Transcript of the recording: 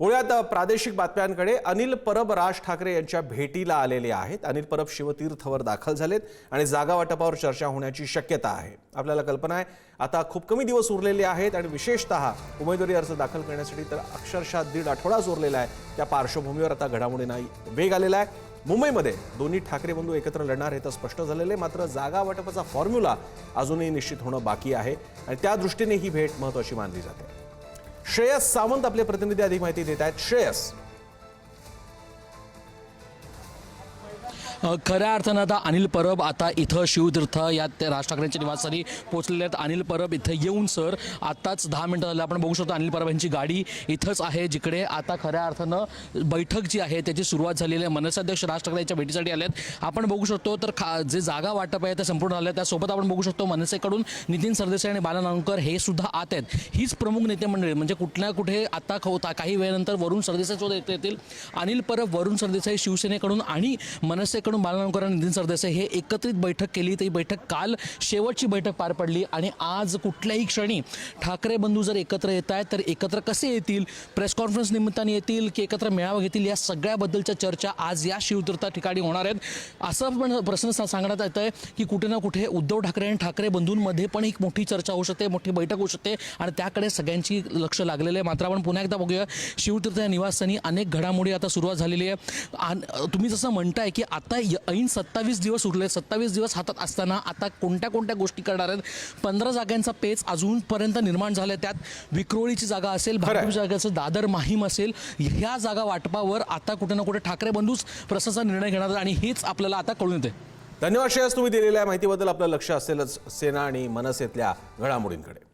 पुण्यात प्रादेशिक बातम्यांकडे अनिल परब राज ठाकरे यांच्या भेटीला आलेले आहेत। अनिल परब शिवतीर्थवर दाखल झालेत आणि जागा वाटपावर चर्चा होण्याची शक्यता आहे। आपल्याला कल्पना आहे आता खूप कमी दिवस उरलेले आहेत आणि विशेषतः उमेदवारी अर्ज दाखल करण्यासाठी तर अक्षरशः 1.5 आठवडाच उरलेला आहे। त्या पार्श्वभूमीवर आता घडामोडींना वेग आलेला आहे। मुंबईमध्ये दोन्ही ठाकरे बंधू एकत्र लढणार हे तर स्पष्ट झालेले, मात्र जागा वाटपाचा फॉर्म्युला अजूनही निश्चित होणं बाकी आहे आणि त्या दृष्टीने ही भेट महत्त्वाची मानली जाते। श्रेयस सावंत आपले प्रतिनिधी अधिक माहिती देत आहेत। श्रेयस, खऱ्या अर्थानं आता अनिल परब आता इथं शिवतीर्थ या राज ठाकरेंच्या निवासस्थानी पोहोचलेले आहेत। अनिल परब इथं येऊन सर आताच 10 मिनिटं झाले आपण बघू शकतो अनिल परब यांची गाडी इथंच आहे, जिकडे आता खऱ्या अर्थानं बैठक जी आहे त्याची सुरुवात झालेली आहे। मनसे अध्यक्ष राज ठाकरे यांच्या भेटीसाठी आलेत। आपण बघू शकतो तर जे जागा वाटप आहे ते संपूर्ण झालं आहे। त्यासोबत आपण बघू शकतो मनसेकडून नितीन सरदेसाई आणि बाला नांदुरकर हे सुद्धा आत आहेत। हीच प्रमुख नेते मंडळी म्हणजे कुठल्या कुठे आता काही वेळानंतर वरुण सरदेसाई सुद्धा येतील। अनिल परब, वरुण सरदेसाई शिवसेनेकडून आणि मनसे बाला नांदुरकर आणि नितीन सरदेसाई हे एकत्रित बैठक केली। ती बैठक काल शेवटची बैठक पार पडली आणि आज कुठल्याही क्षणी ठाकरे बंधू जर एकत्र येत आहेत तर एकत्र कसे येतील, प्रेस कॉन्फरन्स निमित्ताने येतील की एकत्र मेळावा घेतील, या सगळ्याबद्दलच्या चर्चा आज या शिवतीर्थ ठिकाणी होणार आहेत। असं पण प्रश्न सांगण्यात येत आहे की कुठे ना कुठे उद्धव ठाकरे आणि ठाकरे बंधूंमध्ये पण एक मोठी चर्चा होऊ शकते, मोठी बैठक होऊ शकते आणि त्याकडे सगळ्यांची लक्ष लागलेलं आहे। मात्र आपण पुन्हा एकदा बघूया शिवतीर्थ या निवासस्थानी अनेक घडामोडी आता सुरुवात झालेली आहे। तुम्ही जसं म्हणताय की आता ऐन 27 दिवस उरले, 27 दिवस हातात असताना आता कोणत्या गोष्टी करणार आहेत। 15 जागांचा पेच अजूनपर्यंत निर्माण झाले, त्यात विक्रोळीची जागा असेल, भाजपची जागा असेल, दादर माहीम असेल, ह्या जागा वाटपावर आता कुठे ना कुठे ठाकरे बंधूच प्रशासनाचा निर्णय घेणार आणि हेच आपल्याला आता कळून येते। धन्यवाद श्रेयस, तुम्ही दिलेल्या माहितीबद्दल। आपलं लक्ष असेलच सेना आणि मनसेतल्या घडामोडींकडे।